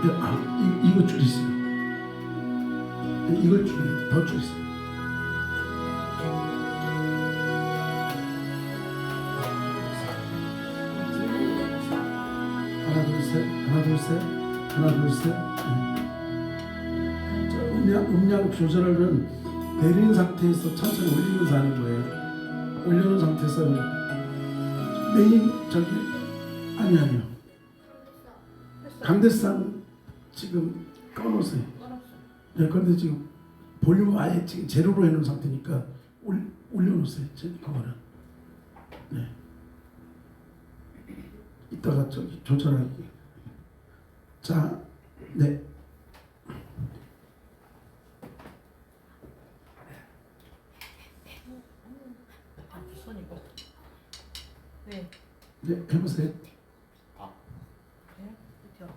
이거 줄이세요. 이걸 줄여요. 더 줄이세요. 하나 둘 셋, 하나 둘 셋, 하나 둘 셋. 음량 조절을 내리는 상태에서 천천히 올리면서 하는 거예요. 올려놓은 상태에서 메인 아니요. 강대상 지금 꺼놓으세요. 네, 그런데 지금 볼륨 아예 지금 제로로 해놓은 상태니까 올려놓으세요. 그거는. 네. 이따가 조절하기. 자, 네. 네. 네, 해보세요. 네. 그렇죠.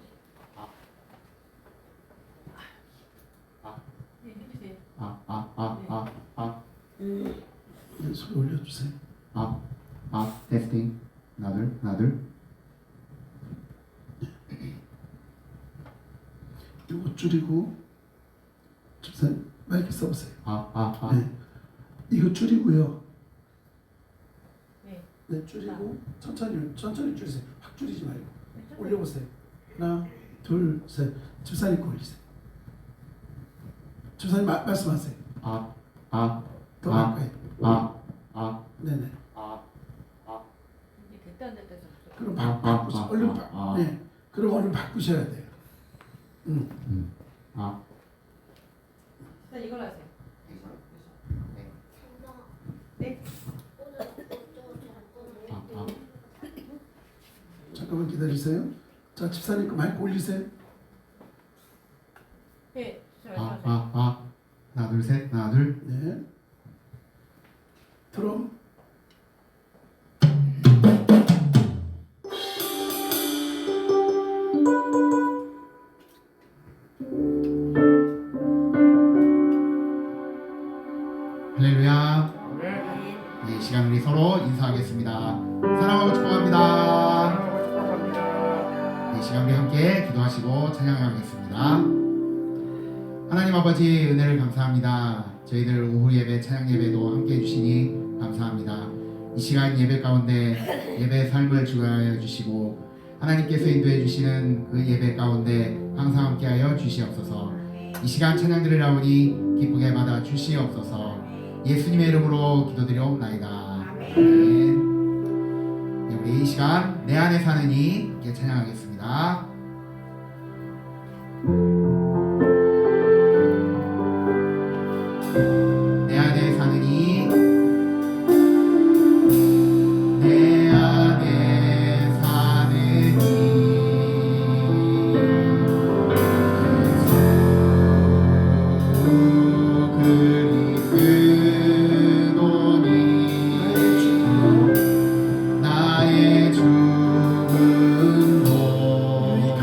네, 해주세요. 네, 소리 올려주세요. 테스팅. 하나 둘. 이거 줄이고, 집사님 마이크 써보세요. 네, 이거 줄이고요. 네. 네, 줄이고 천천히 줄이세요. 확 줄이지 말고 올려보세요. 하나, 둘, 셋. 집사님 거 올리세요. 집사님 말씀하세요. 더 가까이. 네네. 이제 됐다 안 됐다 해서 그럼 바꾸세요. 얼른 네. 그럼 얼른 바꾸셔야 돼요. 자, 이걸로 하세요. 네. 잠깐만 기다리세요. 자, 집사님 거 마이크 올리세요. 네. 자, 말씀하세요. 하나 둘 셋. 하나 둘. 네. 드럼. 할렐루야. 네, 이 시간 우리 서로 인사하겠습니다. 사랑하고 축복합니다. 네, 이 시간 우리 함께 기도하시고 찬양하겠습니다. 하나님 아버지 은혜를 감사합니다. 저희들 오후 예배 찬양 예배도 함께 해주시니 감사합니다. 이 시간 예배 가운데 예배 삶을 주관하여 주시고 하나님께서 인도해 주시는 그 예배 가운데 항상 함께하여 주시옵소서. 이 시간 찬양 드리라오니 기쁘게 받아 주시옵소서. 예수님의 이름으로 기도드리옵나이다. 아멘. 네, 우리 이 시간 내 안에 사는 이 함께 찬양하겠습니다. 내 안에 사는 이, 내 안에 사는 이 그리스도니 나의 죽은 몸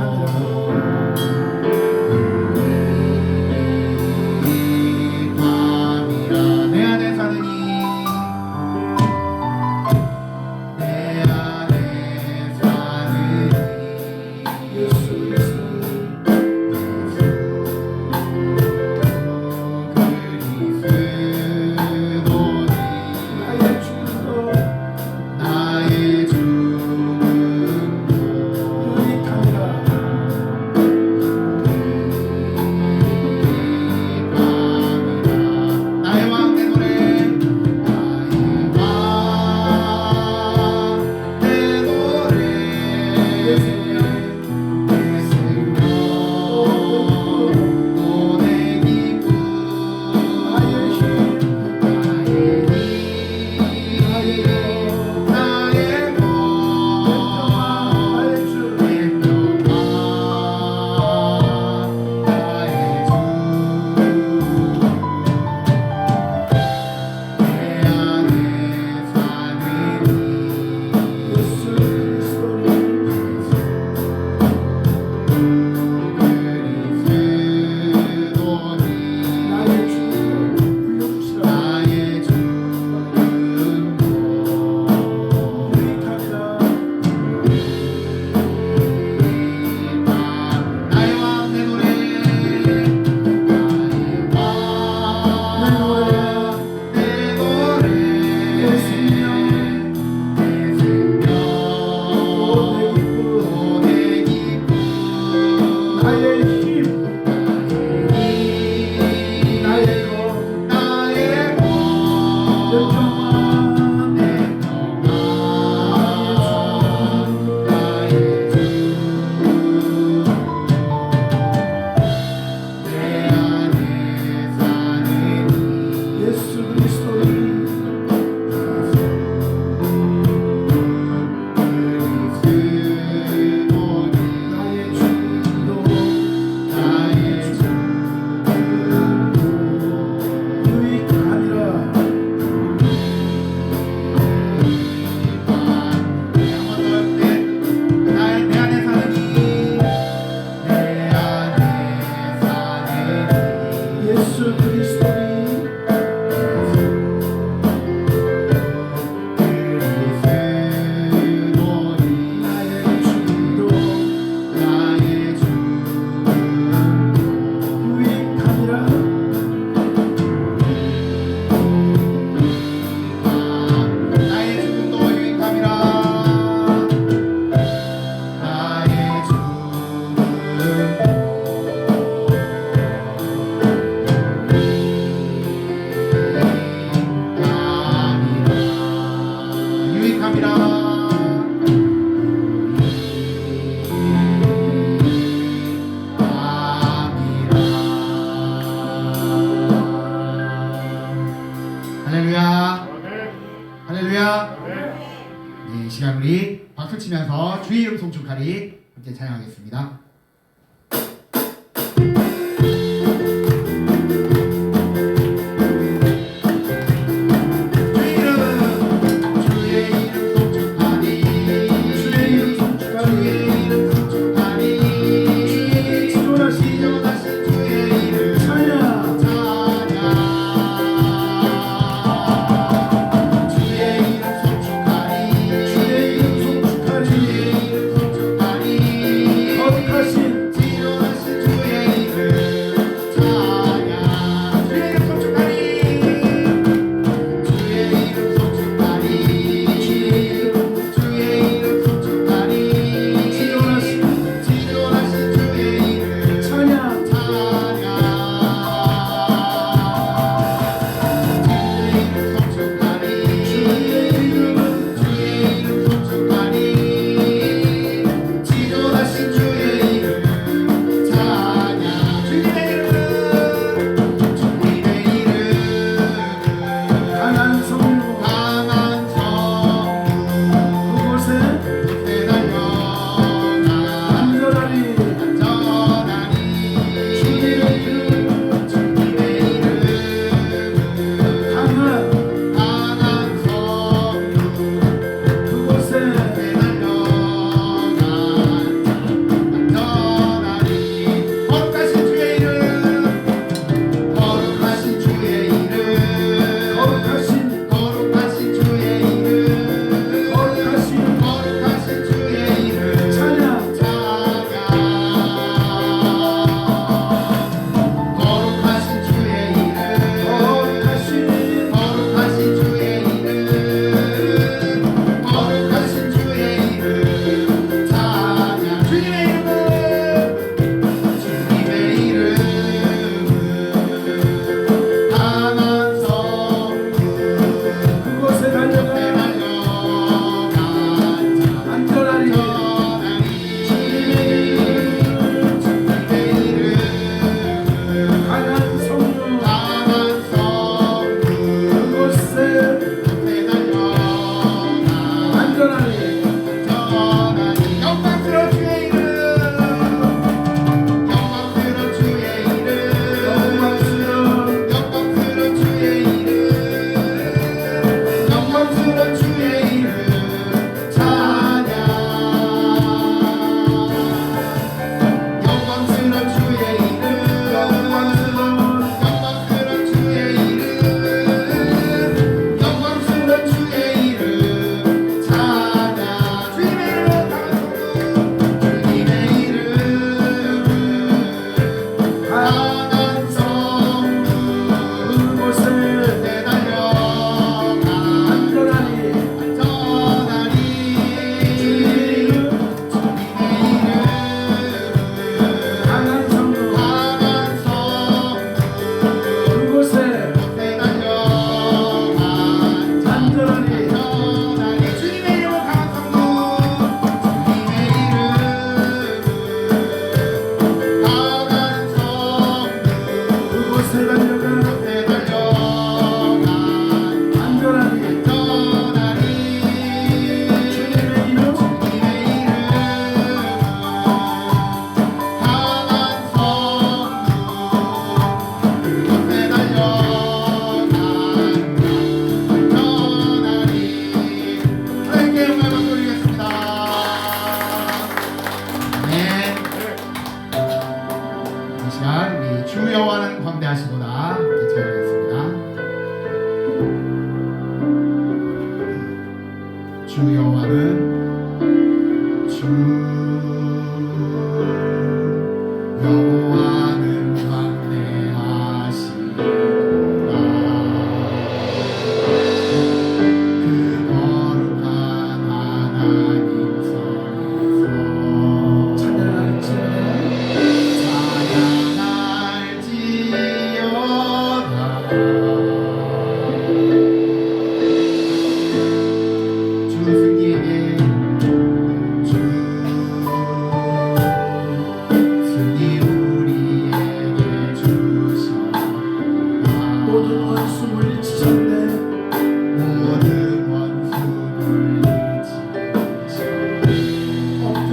주의 이름 송축하리 함께 찬양하겠습니다.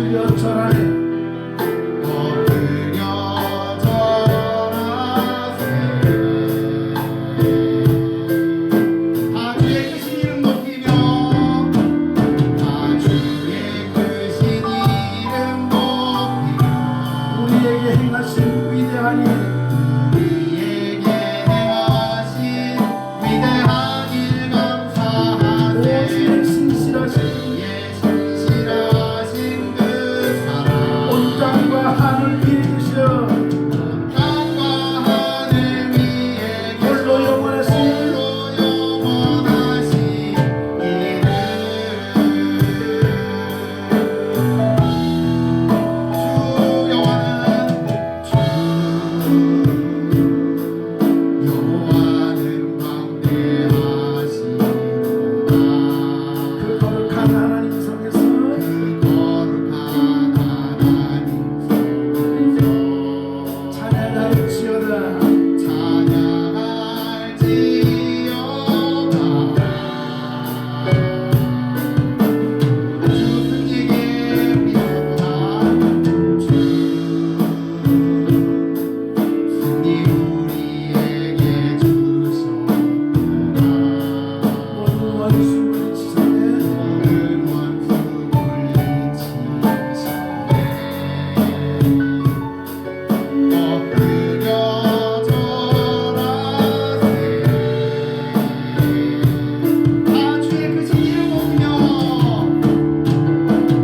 엎드려 절하네. 엎드려 절하세. 다 주의 크신 이름 높이며 다 주의 크신 이름 높이며 우리에게 행하신 위대한 일 우리에게 행하신 위대한 일 감사하세. 오주의 신실하신 주의 신실하신 그 사랑 온 땅과 하늘 위에 계셔 땅과 하늘 위에 홀로 영원하신 홀로 영원하신 이름 주 여호와는 주 여호와는 광대하시도다. 그 거룩한 하나님 성에서 그 거룩한 하나님 속에서 찬양할지어다. 찬양할지어다. 주 승리에게 믿어보다. 주 승리 우리에게 주셨구나. 모든 원수 물리치셨네. 모든 원수 물리치셨네. 엎드려 절하세. 다 주의 크신 이름 높이며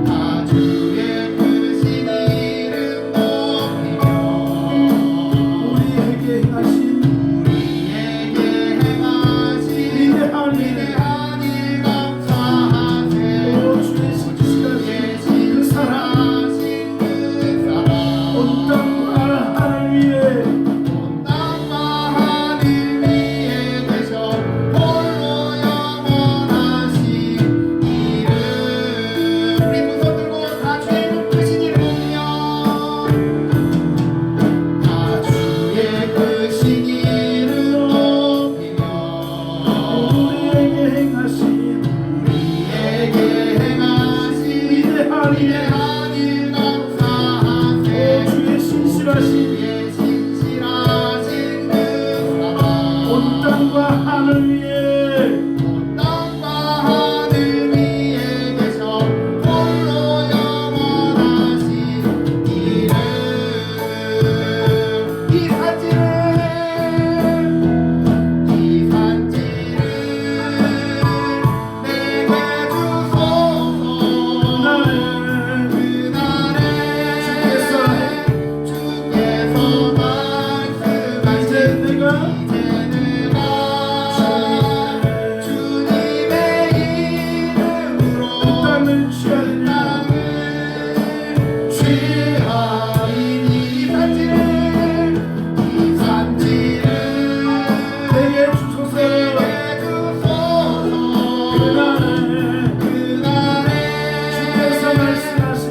다 주의 크신 이름 높이며 우리에게 행하신 우리에게 행하신 위대한 일 위대한 일 감사하세. 오 주의 신실하신 그 사랑 신실하신 그 사랑 온 땅과 하늘 위에 온 땅과 하늘 위에 계셔 홀로 영원하신 이름. 우리 두 손 들고 다 주의 크신 이름 높이며 다 주의 크신 이름 높이며 우리에게 행하신 우리에게 행하신 위대한 일 위대한 일 감사하세. 주의 신실하신 주의 신실하신 그 사랑 온 땅과 하늘 위에 온 땅과 하늘 위에 계셔 홀로 영원하신 이름. 이 산지를 내게 주소서. 나는 그날에 주께서 말씀하신 이제 내가 이제 내가 주님의 이름으로 땅을 취하리라. 땅을 취하리니. 이 산지를 내게 주소서. 그날에 주께서 말씀하신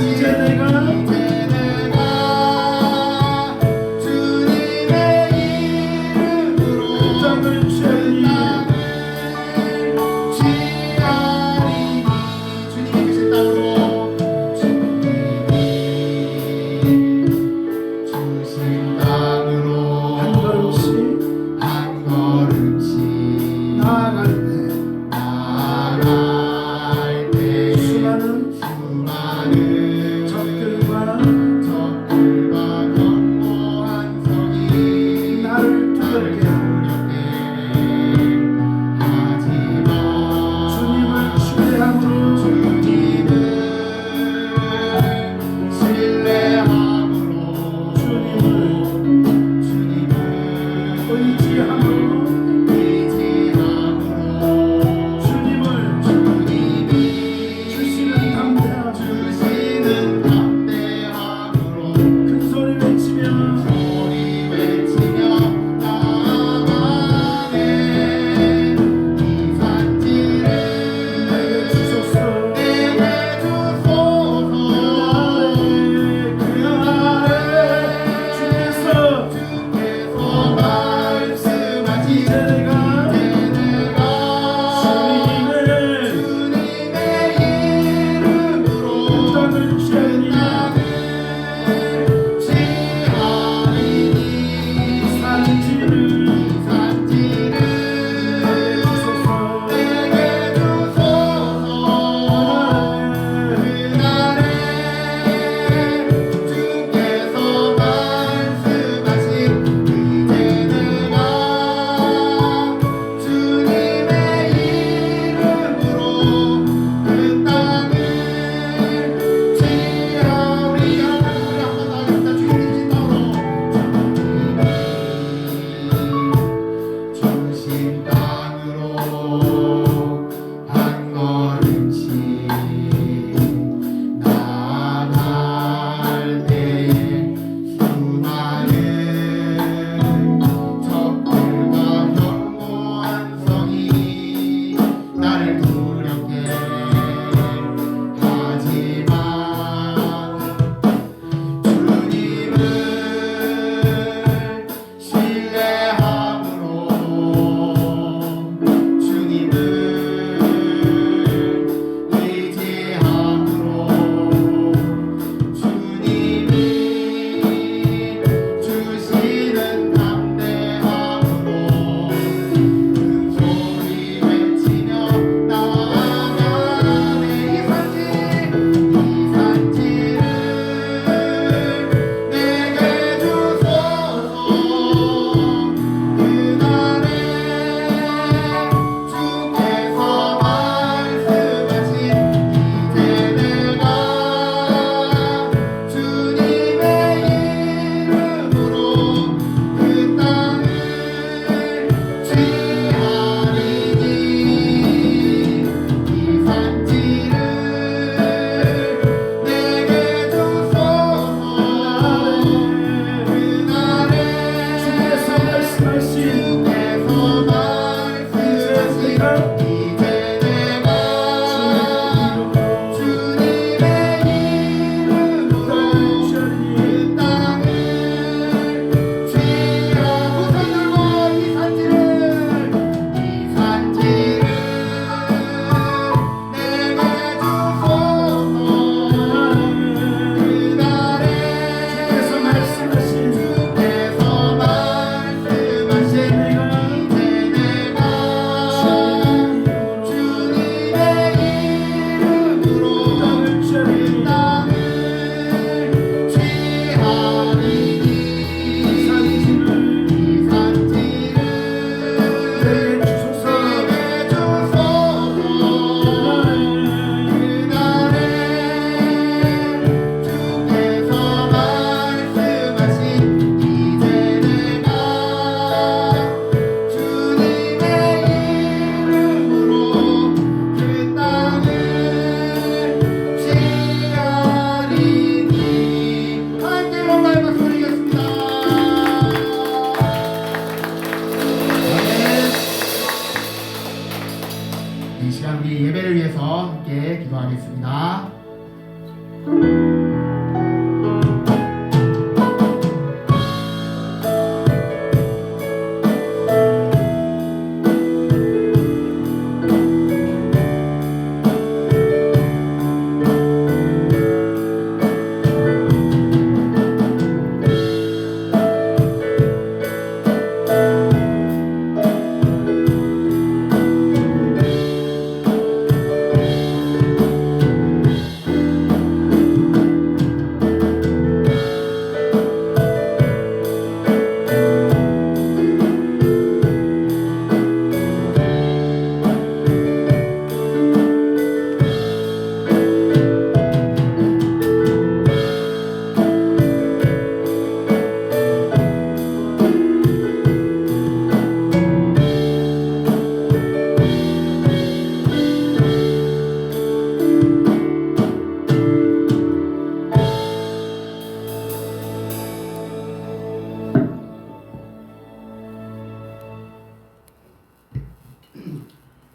이제 내가 주님의 이름으로 땅을 취하리니 주님이 계신 땅으로 주님이 주신 땅으로 한 걸음씩 한 걸음씩 나아갈 때 나아갈 때 수많은 수많은 적들과 적들과 견고한 성이 나를 나를 두렵게 두렵게 하지만 주님을 신뢰함으로 주님을 신뢰함으로 주님을 주님을 의지함으로 의지함으로 주님을 주님이 주시는 담대함 주시는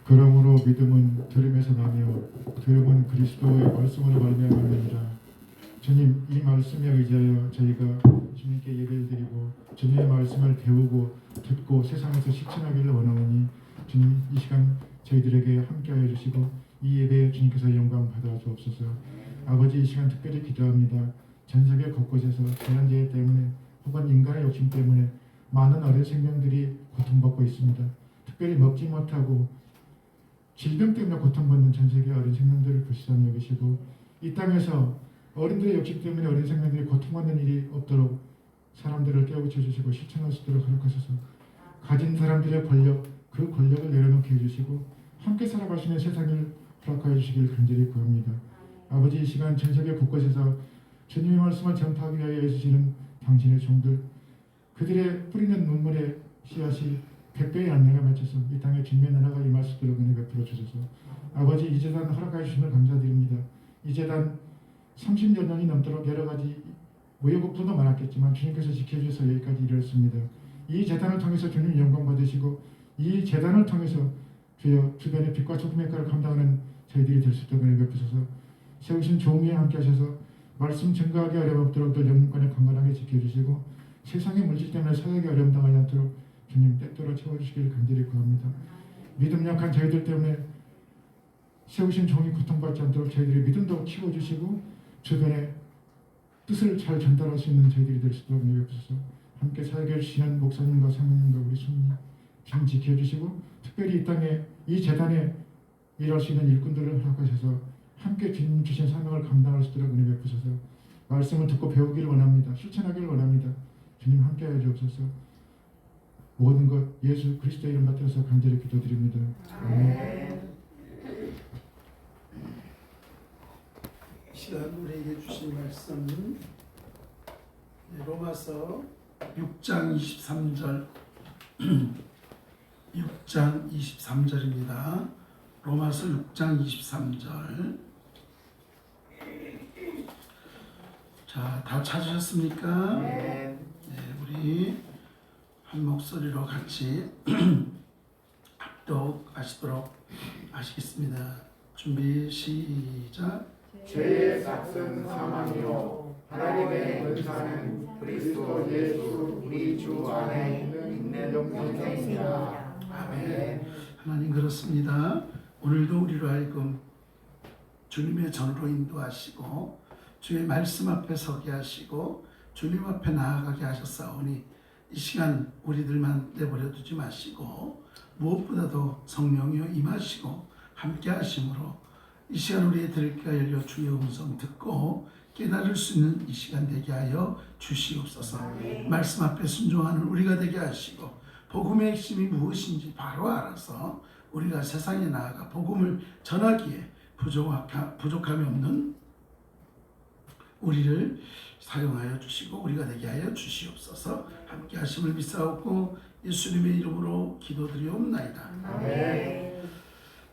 그러므로 믿음은 들음에서 나며 들음은 그리스도의 말씀으로 말미암음이니라. 주님, 이 말씀에 의지하여 저희가 주님께 예배를 드리고 주님의 말씀을 배우고 듣고 세상에서 실천하기를 원하오니 주님, 이 시간 저희들에게 함께하여 주시고 이 예배에 주님께서 영광 받아 주옵소서. 아버지, 이 시간 특별히 기도합니다. 전 세계 곳곳에서 자연재해 때문에 혹은 인간의 욕심 때문에 많은 어린 생명들이 고통받고 있습니다. 특별히 먹지 못하고 질병 때문에 고통받는 전 세계 어린 생명들을 불쌍히 여기시고 이 땅에서 어린들의 욕심 때문에 어린 생명들이 고통받는 일이 없도록 사람들을 깨우쳐 주시고 실천할 수 있도록 허락하소서. 가진 사람들의 권력, 그 권력을 내려놓게 해주시고 함께 살아갈 수 있는 세상을 허락하여 주시길 간절히 구합니다. 아버지, 이 시간 전 세계 곳곳에서 주님의 말씀을 전파하기 위하여 애쓰시는 당신의 종들, 그들의 뿌리는 눈물의 씨앗이 100배의 안내가 맺혀서 이 땅에 진면 나라가 임할 수 있도록 은혜 베풀어 주소서. 아버지, 이 재단 허락하여 주심을 감사드립니다. 이 재단 30여 년이 넘도록 여러 가지 우여곡절도 많았겠지만 주님께서 지켜주셔서 여기까지 이르렀습니다. 이 재단을 통해서 주님 영광 받으시고 이 재단을 통해서 주여 주변의 빛과 소금의 역할을 감당하는 저희들이 될 수 있도록 은혜 베푸소서. 세우신 종위에 함께 하셔서 말씀 증거하기 어려움없도록 늘 영문권에 강건하게 지켜주시고 세상의 물질 때문에 사역에 어려움 당하지 않도록 주님 때때로 채워주시기를 간절히 구합니다. 믿음 약한 저희들 때문에 세우신 종이 고통받지 않도록 저희들이 믿음도 키워주시고 주변에 뜻을 잘 전달할 수 있는 저희들이 될 수 있도록 은혜 베푸소서. 함께 사역해 주시는 목사님과 사모님과 우리 손님 주님 지켜주시고 특별히 이 땅에 이 재단에 일할 수 있는 일꾼들을 허락하셔서 함께 주님 주신 사명을 감당할 수 있도록 은혜 베푸소서. 말씀을 듣고 배우기를 원합니다. 실천하기를 원합니다. 주님 함께하여 주옵소서. 모든 것 예수 그리스도의 이름 받들어서 간절히 기도드립니다. 아멘. 이 시간 우리에게 주신 말씀은 로마서 6장 23절 6장 23절입니다. 로마서 6장 23절. 자, 다 찾으셨습니까? 네, 우리 한 목소리로 같이 합독하시도록 하시겠습니다. 준비 시작. 죄의 삭은 사망이요 하나님의 은사는 그리스도 예수 우리 주 안에 있는 영생이라. 아멘. 하나님 그렇습니다. 오늘도 우리로 하여금 주님의 전으로 인도하시고 주의 말씀 앞에 서게 하시고 주님 앞에 나아가게 하셨사오니 이 시간 우리들만 내버려 두지 마시고 무엇보다도 성령이여 임하시고 함께 하심으로 이 시간 우리의 들을 귀가 열려 주의 음성 듣고 깨달을 수 있는 이 시간 되게 하여 주시옵소서. 말씀 앞에 순종하는 우리가 되게 하시고 복음의 핵심이 무엇인지 바로 알아서 우리가 세상에 나아가 복음을 전하기에 부족함이 없는 우리를 사용하여 주시고 우리가 되게 하여 주시옵소서. 함께 하심을 믿사옵고 예수님의 이름으로 기도드리옵나이다. 아멘.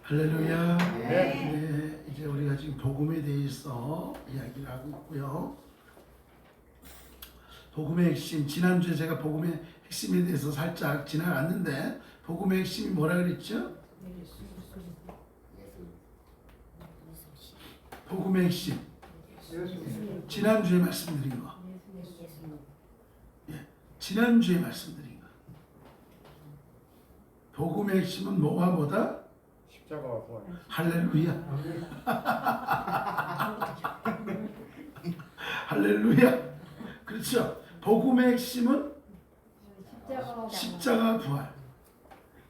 할렐루야. 네, 이제 우리가 지금 복음에 대해서 이야기를 하고 있고요. 복음의 핵심, 지난주에 제가 복음의 핵심에 대해서 살짝 지나갔는데 복음의 핵심이 뭐라 그랬죠? 복음의 핵심 지난주에 말씀드린 거. 지난주에 말씀드린 거. 복음의 핵심은 뭐가 뭐다? 십자가와 부활. 할렐루야. 할렐루야. 그렇죠. 복음의 핵심은 십자가 부활.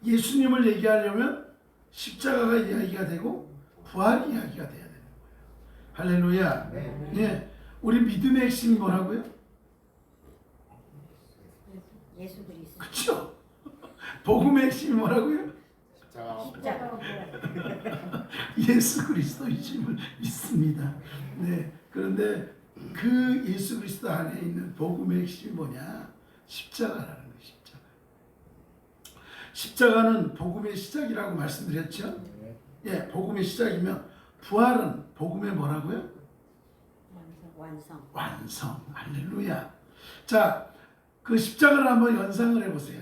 예수님을 얘기하려면 십자가가 이야기가 되고 부활 이야기가 돼야 되는 거예요. 할렐루야. 예. 우리 믿음의 핵심이 뭐라고요? 예수 그리스도. 그렇죠. 복음의 핵심이 뭐라고요? 십자가. 예수 그리스도이심을 믿습니다. 네. 그런데 그 예수 그리스도 안에 있는 복음의 핵심이 뭐냐? 십자가라는 거예요. 십자가. 십자가는 복음의 시작이라고 말씀드렸죠. 예, 복음의 시작이면 부활은 복음의 뭐라고요? 완성. 완성. 할렐루야. 자, 그 십자가를 한번 연상을 해보세요.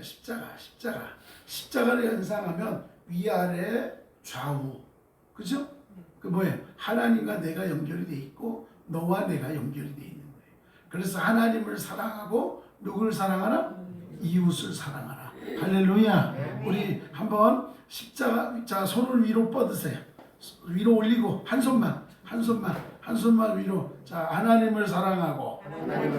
십자가를 연상하면 위아래 좌우, 그죠? 그 뭐예요? 하나님과 내가 연결이 돼 있고 너와 내가 연결이 돼 있는 거예요. 그래서 하나님을 사랑하고 누구를 사랑하라? 이웃을 사랑하라. 할렐루야. 우리 한번 십자가, 자, 손을 위로 뻗으세요. 위로 올리고 한 손만 위로. 자, 하나님을 사랑하고,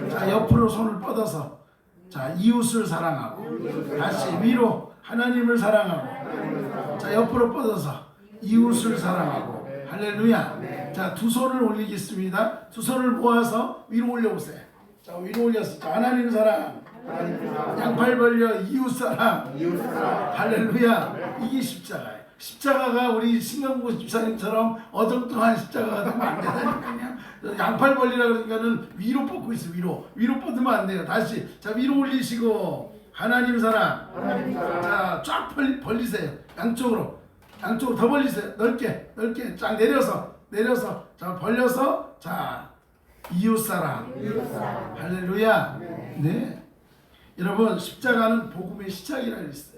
자, 옆으로 손을 뻗어서, 자, 이웃을 사랑하고, 다시 위로 하나님을 사랑하고, 자, 옆으로 뻗어서 이웃을 사랑하고. 할렐루야. 자, 두 손을 올리겠습니다. 두 손을 모아서 위로 올려보세요. 자, 위로 올려서, 자, 하나님 사랑, 양팔 벌려 이웃 사랑. 할렐루야. 이게 십자가예요. 십자가가 우리 신강구 집사님처럼 어정쩡한 십자가가 되면 안 되다니까요. 양팔 벌리라 그러니까는 위로 뻗고 있어. 위로 뻗으면 안 돼요. 다시, 자, 위로 올리시고 하나님 사랑. 자, 쫙 벌리세요. 양쪽으로 더 벌리세요. 넓게 쫙 내려서 자, 벌려서, 자, 이웃 사랑. 할렐루야. 네. 여러분, 십자가는 복음의 시작이라고 했어요.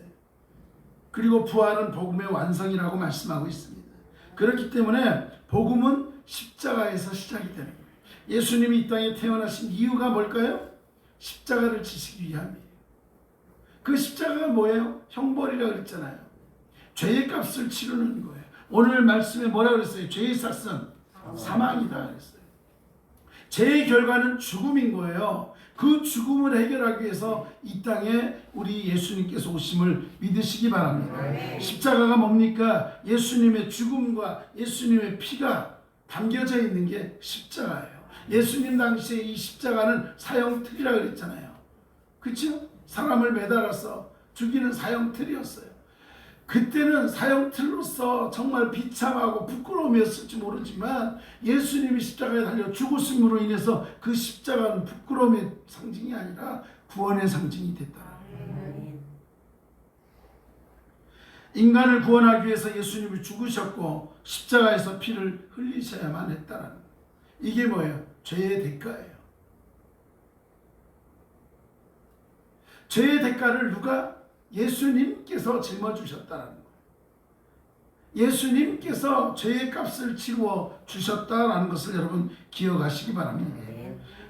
그리고 부활은 복음의 완성이라고 말씀하고 있습니다. 그렇기 때문에 복음은 십자가에서 시작이 되는 거예요. 예수님이 이 땅에 태어나신 이유가 뭘까요? 십자가를 지시기 위함이에요. 그 십자가가 뭐예요? 형벌이라고 그랬잖아요. 죄의 값을 치르는 거예요. 오늘 말씀에 뭐라 그랬어요? 죄의 삭은 사망이다 그랬어요. 죄의 결과는 죽음인 거예요. 그 죽음을 해결하기 위해서 이 땅에 우리 예수님께서 오심을 믿으시기 바랍니다. 십자가가 뭡니까? 예수님의 죽음과 예수님의 피가 담겨져 있는 게 십자가예요. 예수님 당시에 이 십자가는 사형틀이라고 그랬잖아요. 그렇죠? 사람을 매달아서 죽이는 사형틀이었어요. 그때는 사형틀로서 정말 비참하고 부끄러움이었을지 모르지만 예수님이 십자가에 달려 죽으심으로 인해서 그 십자가는 부끄러움의 상징이 아니라 구원의 상징이 됐다. 인간을 구원하기 위해서 예수님이 죽으셨고 십자가에서 피를 흘리셔야만 했다는 거예요. 이게 뭐예요? 죄의 대가예요. 죄의 대가를 누가? 예수님께서 짊어주셨다는 거예요. 예수님께서 죄의 값을 치루어 주셨다라는 것을 여러분 기억하시기 바랍니다.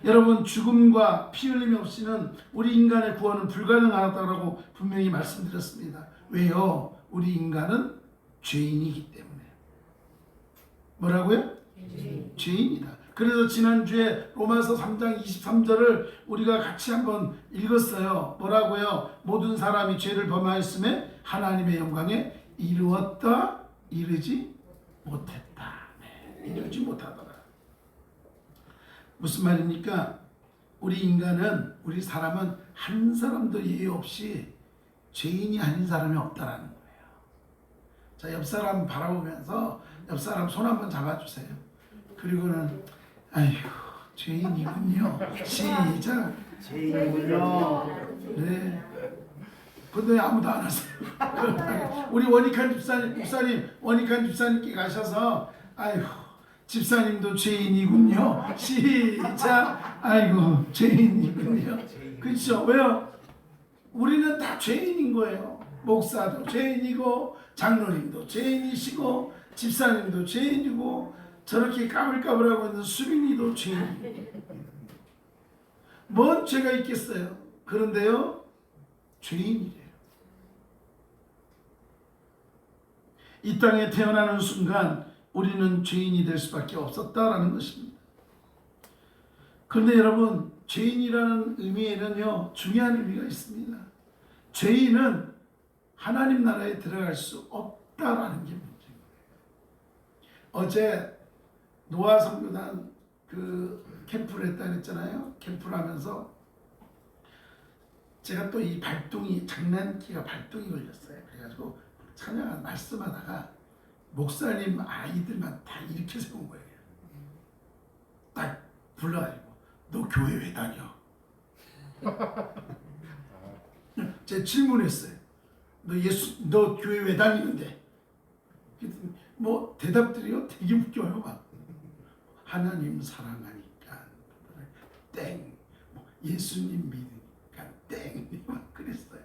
여러분, 죽음과 피 흘림 없이는 우리 인간의 구원은 불가능하다고 분명히 말씀드렸습니다. 왜요? 우리 인간은 죄인이기 때문에. 뭐라고요? 죄인이다. 그래서 지난주에 로마서 3장 23절을 우리가 같이 한번 읽었어요. 뭐라고요? 모든 사람이 죄를 범하였음에 하나님의 영광에 이르지 못했다. 네, 이르지 못하더라. 무슨 말입니까? 우리 사람은 한 사람도 예외 없이 죄인이 아닌 사람이 없다라는 거예요. 자, 옆 사람 바라보면서 옆 사람 손 한번 잡아주세요. 그리고는 아이고, 죄인이군요. 시작. 죄인이군요. 네. 근데 아무도 안 하세요. 우리 원익한 집사님께 가셔서 아이고, 집사님도 죄인이군요. 시작. 아이고, 죄인이군요. 그렇죠? 왜요? 우리는 다 죄인인 거예요. 목사도 죄인이고 장로님도 죄인이시고 집사님도 죄인이고 저렇게 까불까불하고 있는 수빈이도 죄인이에요. 뭔 죄가 있겠어요? 그런데요, 죄인이래요. 이 땅에 태어나는 순간 우리는 죄인이 될 수밖에 없었다라는 것입니다. 그런데 여러분, 죄인이라는 의미에는요, 중요한 의미가 있습니다. 죄인은 하나님 나라에 들어갈 수 없다라는 게 문제예요. 어제 노아 선교단 그 캠프를 했다 그랬잖아요. 캠프를 하면서 제가 또 이 발동이, 장난기가 발동이 걸렸어요. 그래가지고 찬양 말씀하다가 목사님 아이들만 다 이렇게 세운 거예요. 딱 불러가지고 너 교회 왜 다녀? 제가 질문했어요. 너 교회 왜 다니는데? 그랬더니 뭐 대답들이요 되게 웃겨요. 막 하나님 사랑하니까 땡, 뭐 예수님 믿으니까 땡, 막 그랬어요.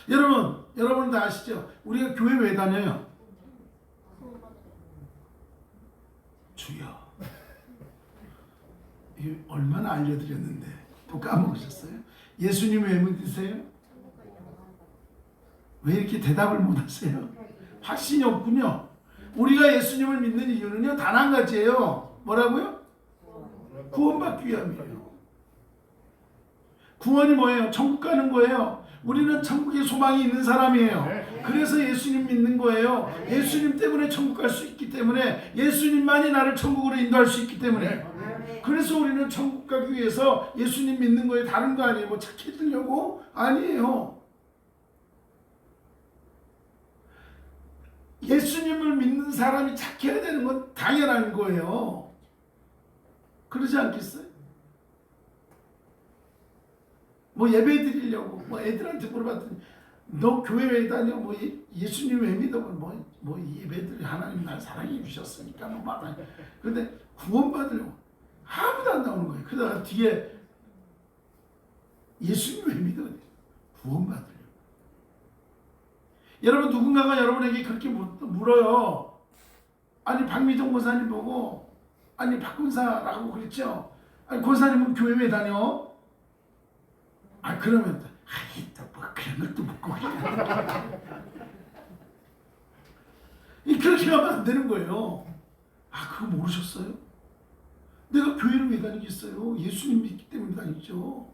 여러분 다 아시죠? 우리가 교회 왜 다녀요? 주여, 이거 얼마나 알려드렸는데 또 까먹으셨어요? 예수님 왜 믿으세요? 왜 이렇게 대답을 못하세요? 확신이 없군요. 우리가 예수님을 믿는 이유는요, 단 한 가지예요. 뭐라고요? 구원받기 위함이에요. 구원이 뭐예요? 천국 가는 거예요. 우리는 천국에 소망이 있는 사람이에요. 그래서 예수님 믿는 거예요. 예수님 때문에 천국 갈 수 있기 때문에, 예수님만이 나를 천국으로 인도할 수 있기 때문에, 그래서 우리는 천국 가기 위해서 예수님 믿는 거예요. 다른 거 아니에요. 뭐 착해지려고? 아니에요. 예수님을 믿는 사람이 착해야 되는 건 당연한 거예요. 그러지 않겠어요? 뭐 예배 드리려고 뭐 애들한테 물어봤더니 너 교회 왜 다녀? 뭐 예수님 왜 믿어? 뭐 예배들이 하나님 날 사랑해 주셨으니까 뭐 말하니. 근데 구원받으려고 아무도 안 나오는 거예요. 그러다가 뒤에 예수님 왜 믿어? 구원받으려고. 여러분, 누군가가 여러분에게 그렇게 물어요. 아니 박미정 권사님 보고, 아니 박 권사라고 그랬죠. 아니 권사님은 교회 왜 다녀? 아 그러면 아이 또 뭐 그런 것도 묻고 그렇게 하면 안 되는 거예요. 아 그거 모르셨어요? 내가 교회를 왜 다니겠어요? 예수님 믿기 때문에 다니죠.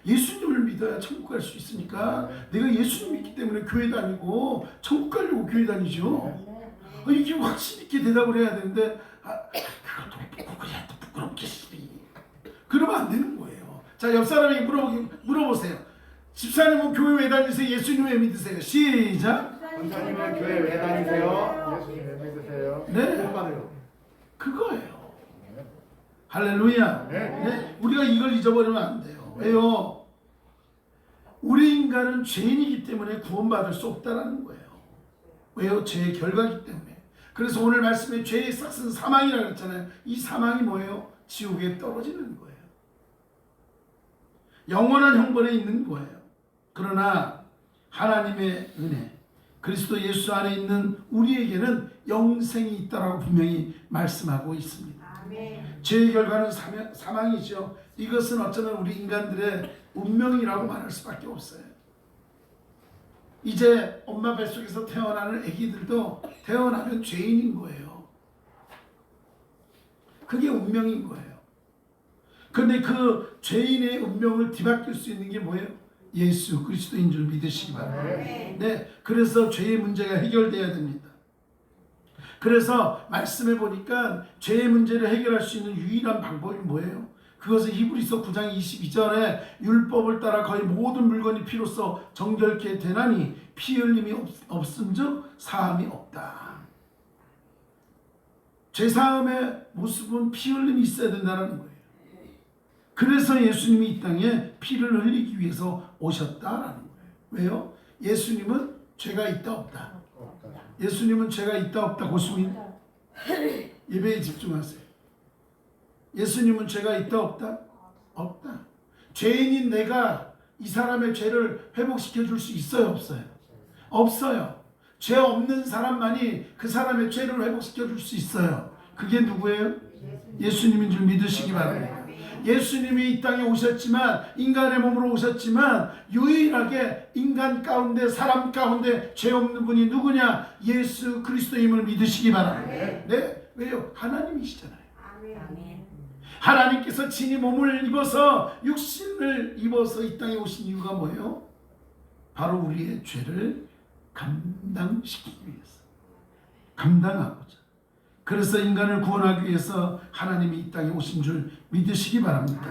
예수님을 믿어야 천국 갈 수 있으니까 내가 예수님 믿기 때문에 교회 다니고 천국 가려고 교회 다니죠. 이게 확신 있게 대답을 해야 되는데 그것도 묻고 그냥 또 부끄럽게 그러면 안 되는 거예요. 자, 옆 사람에게 물어보세요. 집사님은 교회 왜 다니세요? 예수님 왜 믿으세요? 시작. 권사님은 교회 왜 다니세요? 예수님 왜 믿으세요? 네, 그거예요. 할렐루야. 네, 우리가 이걸 잊어버리면 안 돼요. 왜요? 우리 인간은 죄인이기 때문에 구원받을 수 없다라는 거예요. 왜요? 죄의 결과이기 때문에. 그래서 오늘 말씀에 죄의 싹은 사망이라고 했잖아요. 이 사망이 뭐예요? 지옥에 떨어지는 거예요. 영원한 형벌에 있는 거예요. 그러나 하나님의 은혜, 그리스도 예수 안에 있는 우리에게는 영생이 있다라고 분명히 말씀하고 있습니다. 죄의 결과는 사망이죠. 이것은 어쩌면 우리 인간들의 운명이라고 말할 수밖에 없어요. 이제 엄마 뱃속에서 태어나는 아기들도 태어나면 죄인인 거예요. 그게 운명인 거예요. 그런데 그 죄인의 운명을 뒤바뀔 수 있는 게 뭐예요? 예수 그리스도인 줄 믿으시기 바랍니다. 네, 그래서 죄의 문제가 해결돼야 됩니다. 그래서 말씀해 보니까 죄의 문제를 해결할 수 있는 유일한 방법이 뭐예요? 그것은 히브리서 9장 22절에 율법을 따라 거의 모든 물건이 피로써 정결케 되나니 피 흘림이 없은즉 사함이 없다. 죄사함의 모습은 피 흘림이 있어야 된다는 거예요. 그래서 예수님이 이 땅에 피를 흘리기 위해서 오셨다라는 거예요. 왜요? 예수님은 죄가 있다 없다. 예수님은 죄가 있다 없다. 고수인 예배에 집중하세요. 예수님은 죄가 있다 없다? 없다. 죄인인 내가 이 사람의 죄를 회복시켜 줄 수 있어요 없어요? 없어요. 죄 없는 사람만이 그 사람의 죄를 회복시켜 줄 수 있어요. 그게 누구예요? 예수님인 줄 믿으시기 바랍니다. 예수님이 이 땅에 오셨지만, 인간의 몸으로 오셨지만, 유일하게 인간 가운데, 사람 가운데 죄 없는 분이 누구냐? 예수 그리스도임을 믿으시기 바랍니다. 네? 왜요? 하나님이시잖아요. 아멘. 하나님께서 친히 몸을 입어서, 육신을 입어서 이 땅에 오신 이유가 뭐예요? 바로 우리의 죄를 감당시키기 위해서, 감당하고자. 그래서 인간을 구원하기 위해서 하나님이 이 땅에 오신 줄 믿으시기 바랍니다.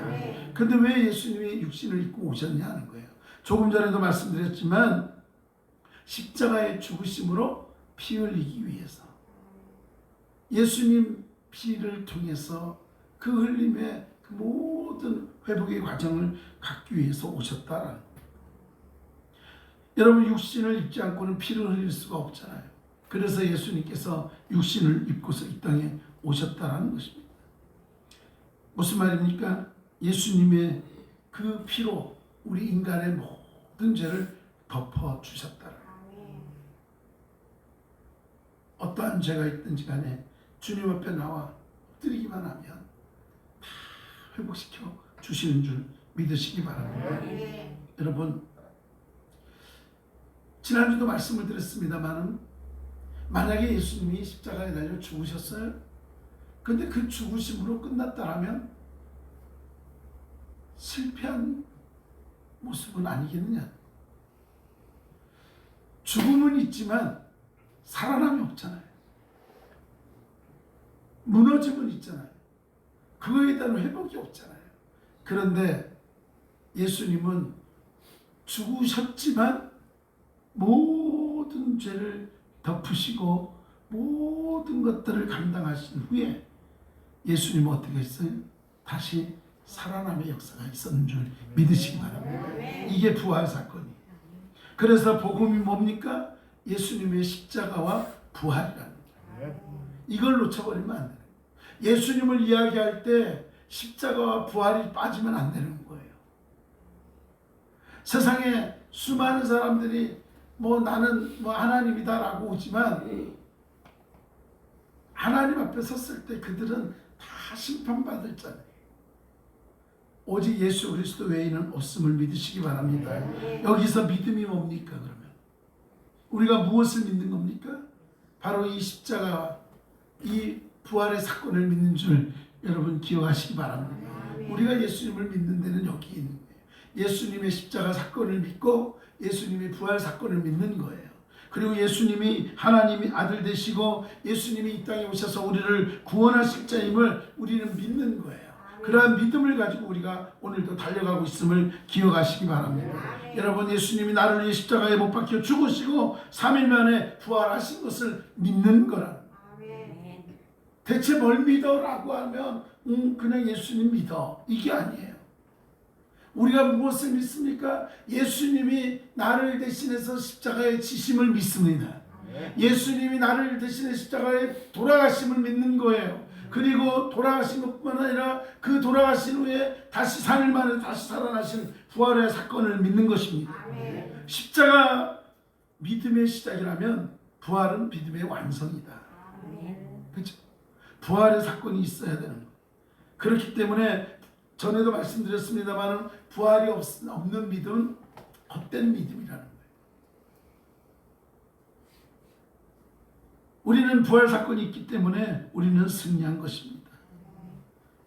근데 왜 예수님이 육신을 입고 오셨냐 하는 거예요. 조금 전에도 말씀드렸지만 십자가의 죽으심으로 피 흘리기 위해서, 예수님 피를 통해서 그 흘림의 그 모든 회복의 과정을 갖기 위해서 오셨다라는 거예요. 여러분, 육신을 입지 않고는 피를 흘릴 수가 없잖아요. 그래서 예수님께서 육신을 입고서 이 땅에 오셨다라는 것입니다. 무슨 말입니까? 예수님의 그 피로 우리 인간의 모든 죄를 덮어주셨다라는 거예요. 어떠한 죄가 있든지 간에 주님 앞에 나와 엎드리기만 하면 다 회복시켜 주시는 줄 믿으시기 바랍니다. 여러분, 지난주도 말씀을 드렸습니다만, 만약에 예수님이 십자가에 달려 죽으셨어요. 근데 그 죽으심으로 끝났다라면 실패한 모습은 아니겠느냐. 죽음은 있지만 살아남이 없잖아요. 무너짐은 있잖아요. 그거에 대한 회복이 없잖아요. 그런데 예수님은 죽으셨지만 모든 죄를 덮으시고 모든 것들을 감당하신 후에 예수님은 어떻게 했어요? 다시 살아남의 역사가 있었는 줄 믿으시기 바랍니다. 이게 부활 사건이에요. 그래서 복음이 뭡니까? 예수님의 십자가와 부활이라는 거예요. 이걸 놓쳐버리면 안 돼요. 예수님을 이야기할 때 십자가와 부활이 빠지면 안 되는 거예요. 세상에 수많은 사람들이 나는 하나님이다라고 오지만, 하나님 앞에 섰을 때 그들은 다 심판받을 자예요. 오직 예수 그리스도 외에는 없음을 믿으시기 바랍니다. 여기서 믿음이 뭡니까? 그러면 우리가 무엇을 믿는 겁니까? 바로 이 십자가와 이 부활의 사건을 믿는 줄 여러분 기억하시기 바랍니다. 우리가 예수님을 믿는 데는 여기 있는 거예요. 예수님의 십자가 사건을 믿고 예수님의 부활 사건을 믿는 거예요. 그리고 예수님이 하나님의 아들 되시고 예수님이 이 땅에 오셔서 우리를 구원하실 자임을 우리는 믿는 거예요. 그러한 믿음을 가지고 우리가 오늘도 달려가고 있음을 기억하시기 바랍니다. 여러분, 예수님이 나를 위해 십자가에 못 박혀 죽으시고 3일 만에 부활하신 것을 믿는 거라는 거예요. 대체 뭘 믿어라고 하면 그냥 예수님 믿어, 이게 아니에요. 우리가 무엇을 믿습니까? 예수님이 나를 대신해서 십자가에 지심을 믿습니다. 예수님이 나를 대신해 십자가에 돌아가심을 믿는 거예요. 그리고 돌아가신 것뿐만 아니라 그 돌아가신 후에 다시 3일 만에 다시 살아나신 부활의 사건을 믿는 것입니다. 십자가 믿음의 시작이라면 부활은 믿음의 완성이다. 그렇죠? 부활의 사건이 있어야 되는 거예요. 그렇기 때문에 전에도 말씀드렸습니다만 부활이 없는 믿음은 헛된 믿음이라는 거예요. 우리는 부활 사건이 있기 때문에 우리는 승리한 것입니다.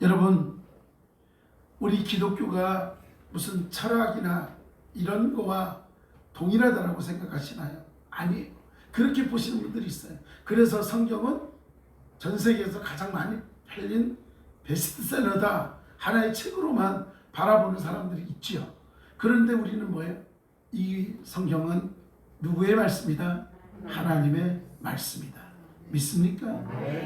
여러분, 우리 기독교가 무슨 철학이나 이런 거와 동일하다고 생각하시나요? 아니에요. 그렇게 보시는 분들이 있어요. 그래서 성경은 전 세계에서 가장 많이 팔린 베스트셀러다, 하나의 책으로만 바라보는 사람들이 있지요. 그런데 우리는 뭐예요? 이 성경은 누구의 말씀이다? 하나님의 말씀이다. 믿습니까?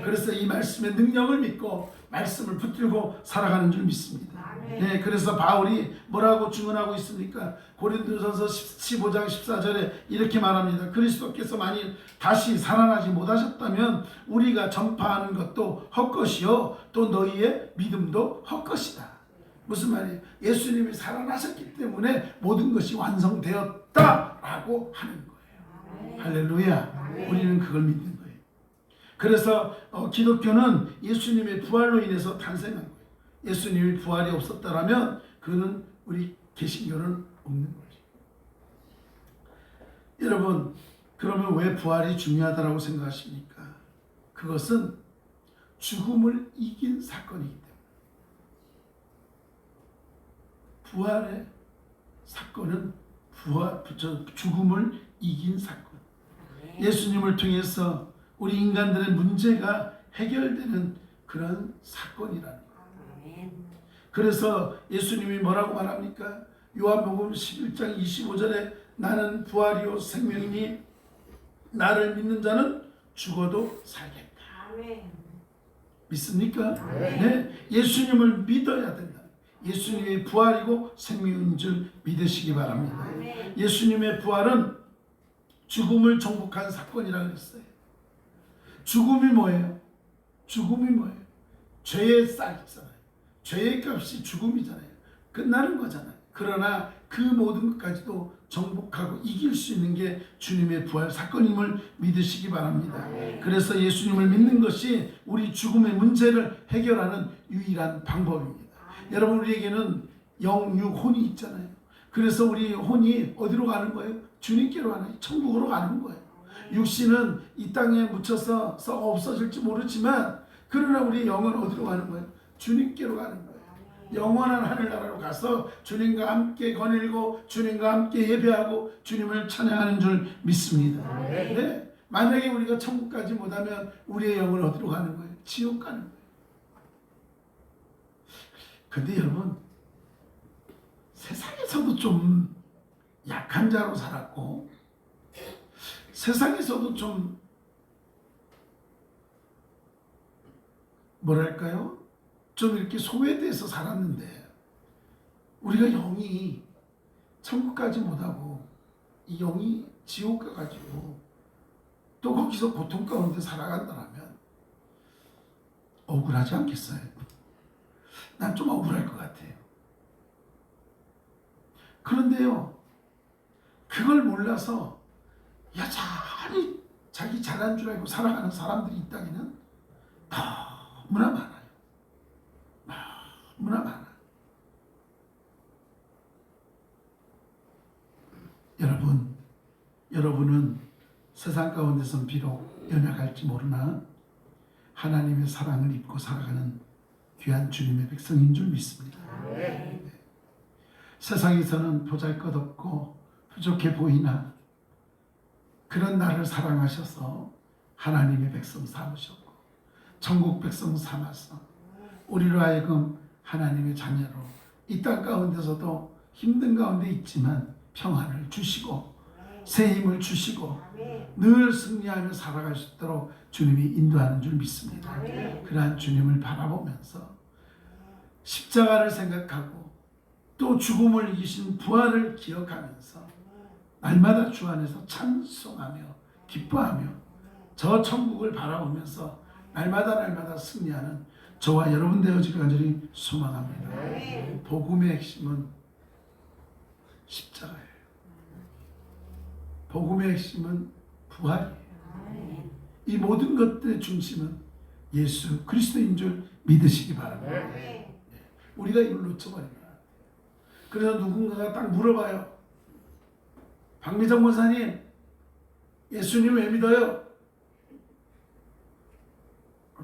그래서 이 말씀의 능력을 믿고 말씀을 붙들고 살아가는 줄 믿습니다. 네, 그래서 바울이 뭐라고 증언하고 있습니까? 고린도전서 15장 14절에 이렇게 말합니다. 그리스도께서 만일 다시 살아나지 못하셨다면 우리가 전파하는 것도 헛것이요 또 너희의 믿음도 헛것이다. 무슨 말이에요? 예수님이 살아나셨기 때문에 모든 것이 완성되었다라고 하는 거예요. 할렐루야. 우리는 그걸 믿는 거예요. 그래서 기독교는 예수님의 부활로 인해서 탄생한 거예요. 예수님이 부활이 없었다라면 그는 우리 개신교는 없는 거죠. 여러분, 그러면 왜 부활이 중요하다고 생각하십니까? 그것은 죽음을 이긴 사건이기 때문에. 부활의 사건은 죽음을 이긴 사건. 예수님을 통해서 우리 인간들의 문제가 해결되는 그런 사건이라는 거예요. 그래서 예수님이 뭐라고 말합니까? 요한복음 11장 25절에 나는 부활이요 생명이니 나를 믿는 자는 죽어도 살겠다. 믿습니까? 네. 예수님을 믿어야 된다. 예수님의 부활이고 생명인 줄 믿으시기 바랍니다. 예수님의 부활은 죽음을 정복한 사건이라고 그랬어요. 죽음이 뭐예요? 죽음이 뭐예요? 죄의 쌀이잖아요. 죄의 값이 죽음이잖아요. 끝나는 거잖아요. 그러나 그 모든 것까지도 정복하고 이길 수 있는 게 주님의 부활 사건임을 믿으시기 바랍니다. 그래서 예수님을 믿는 것이 우리 죽음의 문제를 해결하는 유일한 방법입니다. 여러분, 우리에게는 영육 혼이 있잖아요. 그래서 우리 혼이 어디로 가는 거예요? 주님께로 가는 거예요. 천국으로 가는 거예요. 육신은 이 땅에 묻혀서 썩어 없어질지 모르지만 그러나 우리 영은 어디로 가는 거예요? 주님께로 가는 거예요. 영원한 하늘나라로 가서 주님과 함께 거닐고 주님과 함께 예배하고 주님을 찬양하는 줄 믿습니다. 네? 만약에 우리가 천국까지 못하면 우리의 영은 어디로 가는 거예요? 지옥 가는 거예요. 근데 여러분, 세상에서도 좀 약한 자로 살았고 세상에서도 좀 뭐랄까요? 좀 이렇게 소외돼서 살았는데 우리가 영이 천국까지 못하고 이 영이 지옥 가가지고 또 거기서 고통 가운데 살아간다면 억울하지 않겠어요? 난 좀 억울할 것 같아요. 그런데요, 그걸 몰라서 여전히 자기 잘한 줄 알고 살아가는 사람들이 이 땅에는 너무나 많아요. 너무나 많아. 여러분은 세상 가운데선 비록 연약할지 모르나 하나님의 사랑을 입고 살아가는 귀한 주님의 백성인 줄 믿습니다. 네. 세상에서는 보잘것없고 부족해 보이나 그런 나를 사랑하셔서 하나님의 백성 삼으셨고 천국 백성 삼아서 우리로 하여금 하나님의 자녀로 이 땅 가운데서도 힘든 가운데 있지만 평안을 주시고 새 힘을 주시고 늘 승리하며 살아갈 수 있도록 주님이 인도하는 줄 믿습니다. 그러한 주님을 바라보면서 십자가를 생각하고 또 죽음을 이기신 부활을 기억하면서 날마다 주 안에서 찬송하며 기뻐하며 저 천국을 바라보면서 날마다 승리하는 저와 여러분 되어지길 간절히 소망합니다. 복음의 핵심은 십자가예요. 복음의 핵심은 부활이에요. 이 모든 것들의 중심은 예수 그리스도인 줄 믿으시기 바랍니다. 우리가 이걸 놓쳐버립니다. 그래서 누군가가 딱 물어봐요. 박미정 목사님, 예수님 왜 믿어요?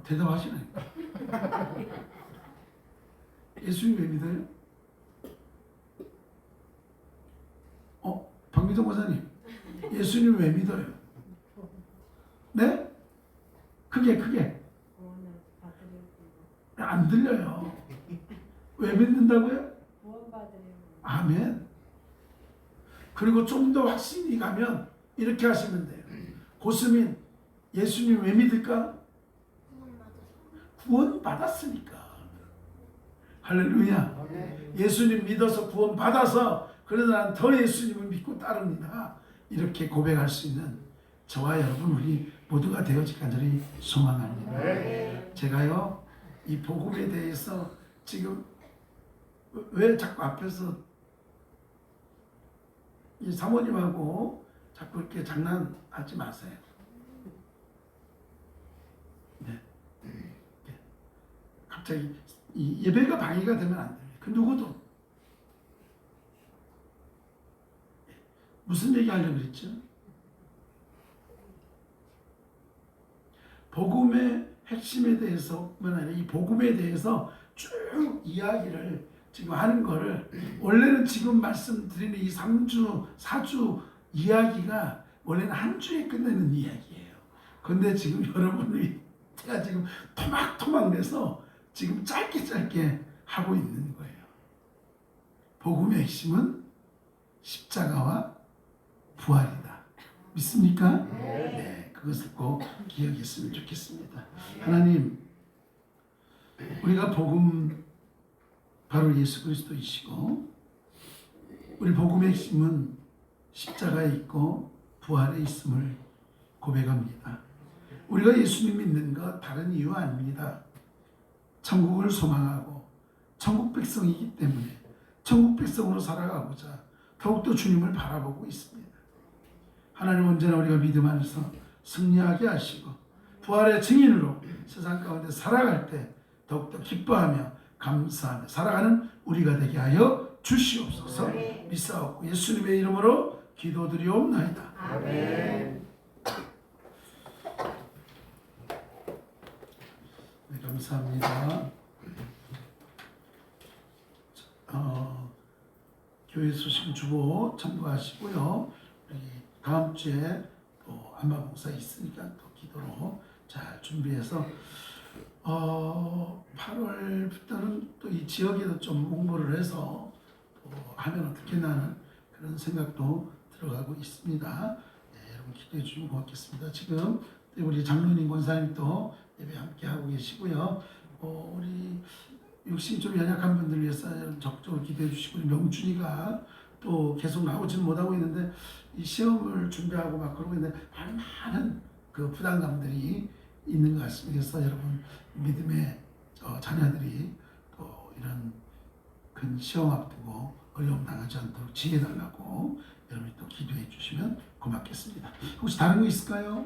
대답하시나요? 예수님 왜 믿어요? 박미정 목사님, 예수님 왜 믿어요? 네? 크게 안 들려요. 왜 믿는다고요? 아멘. 그리고 좀 더 확신이 가면 이렇게 하시면 돼요. 고스민, 예수님 왜 믿을까? 구원 받았으니까. 할렐루야. 예수님 믿어서 구원 받아서 그래서 난 더 예수님을 믿고 따릅니다. 이렇게 고백할 수 있는 저와 여러분 우리 모두가 되어질 간절히 소망합니다. 제가요 이 복음에 대해서 지금 왜 자꾸 앞에서 이 사모님하고 자꾸 이렇게 장난하지 마세요. 갑자기 이 예배가 방해가 되면 안 됩니다. 그 누구도. 무슨 얘기 하려고 그랬죠? 복음의 핵심에 대해서뿐만 아니라 이 복음에 대해서 쭉 이야기를 지금 하는 거를 원래는 지금 말씀드리는 이 3주, 4주 이야기가 원래는 한 주에 끝내는 이야기예요. 근데 지금 여러분이 제가 지금 토막토막 내서 지금 짧게 하고 있는 거예요. 복음의 핵심은 십자가와 부활이다. 믿습니까? 네, 그것을 꼭 기억했으면 좋겠습니다. 하나님, 우리가 복음 바로 예수 그리스도이시고 우리 복음의 핵심은 십자가에 있고 부활에 있음을 고백합니다. 우리가 예수님 믿는 것 다른 이유 아닙니다. 천국을 소망하고 천국 백성이기 때문에 천국 백성으로 살아가고자 더욱더 주님을 바라보고 있습니다. 하나님 언제나 우리가 믿음 안에서 승리하게 하시고 부활의 증인으로 세상 가운데 살아갈 때 더욱더 기뻐하며 감사하며 살아가는 우리가 되게 하여 주시옵소서. 믿사옵고 예수님의 이름으로 기도드리옵나이다. 아멘. 네, 감사합니다. 교회 소식 주보 첨부하시고요. 다음 주에 또 안마봉사 있으니까 또 기도로 잘 준비해서 8월부터는 또 이 지역에도 좀 홍보를 해서 또 하면 어떻겠나 하는 그런 생각도 들어가고 있습니다. 네, 여러분 기도해 주시면 고맙겠습니다. 지금 우리 장로님 권사님도 예배 함께 하고 계시고요. 우리 육신이 좀 연약한 분들 위해서 적극적으로 기도해 주시고 우리 명준이가 또 계속 나오지는 못하고 있는데 이 시험을 준비하고 막 그러고 있는데 많은 그 부담감들이 있는 것 같습니다. 그래서 여러분 믿음의 자녀들이 또 이런 큰 시험 앞두고 어려움 당하지 않도록 지혜 달라고 여러분이 또 기도해 주시면 고맙겠습니다. 혹시 다른 거 있을까요?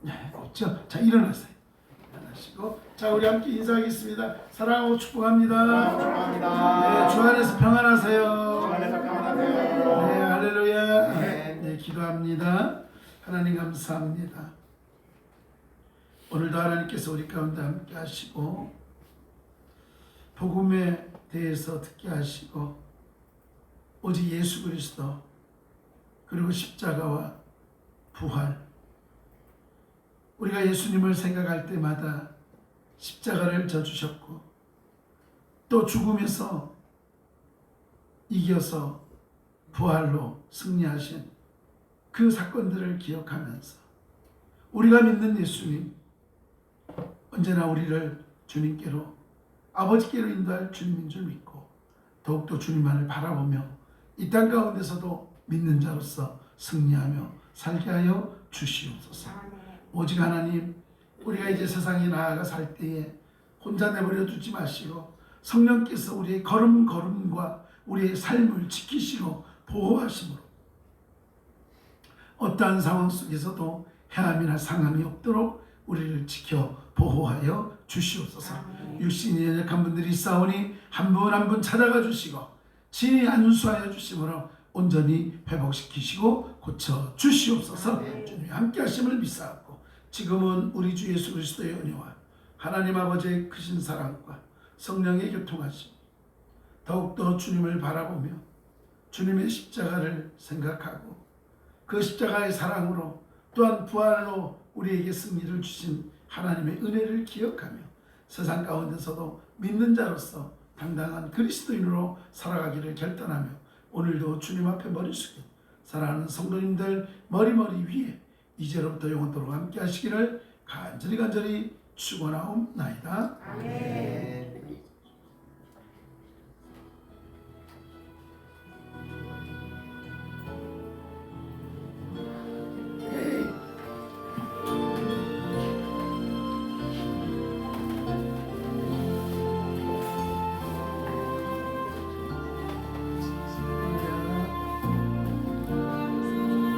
네, 없죠? 자, 일어나세요. 일어나시고 자, 우리 함께 인사하겠습니다. 사랑하고 축복합니다. 축복합니다. 네, 주 안에서 평안하세요. 주 안에서 평안하세요. 네, 할렐루야. 아멘. 네, 기도합니다. 하나님 감사합니다. 오늘도 하나님께서 우리 가운데 함께 하시고 복음에 대해서 듣게 하시고 오직 예수 그리스도 그리고 십자가와 부활 우리가 예수님을 생각할 때마다 십자가를 져주셨고 또 죽음에서 이겨서 부활로 승리하신 그 사건들을 기억하면서 우리가 믿는 예수님 언제나 우리를 주님께로 아버지께로 인도할 주님인 줄 믿고 더욱더 주님만을 바라보며 이 땅 가운데서도 믿는 자로서 승리하며 살게 하여 주시옵소서. 오직 하나님 우리가 이제 세상에 나아가 살 때에 혼자 내버려 두지 마시고 성령께서 우리의 걸음걸음과 우리의 삶을 지키시고 보호하심으로 어떠한 상황 속에서도 해함이나 상함이 없도록 우리를 지켜 보호하여 주시옵소서. 육신이 연약한 분들이 있사오니 한 분 한 분 찾아가 주시고 친히 안수하여 주심으로 온전히 회복시키시고 고쳐 주시옵소서. 주님이 함께 하심을 믿사옵고 지금은 우리 주 예수 그리스도의 은혜와 하나님 아버지의 크신 사랑과 성령의 교통하심 더욱더 주님을 바라보며 주님의 십자가를 생각하고 그 십자가의 사랑으로 또한 부활로 우리에게 승리를 주신 하나님의 은혜를 기억하며 세상 가운데서도 믿는 자로서 당당한 그리스도인으로 살아가기를 결단하며 오늘도 주님 앞에 머리 숙여 사랑하는 성도님들 머리 위에 이제로부터 영원토록 함께 하시기를 간절히 축원하옵나이다. 아멘.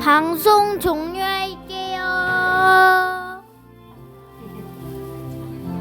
방송 종료.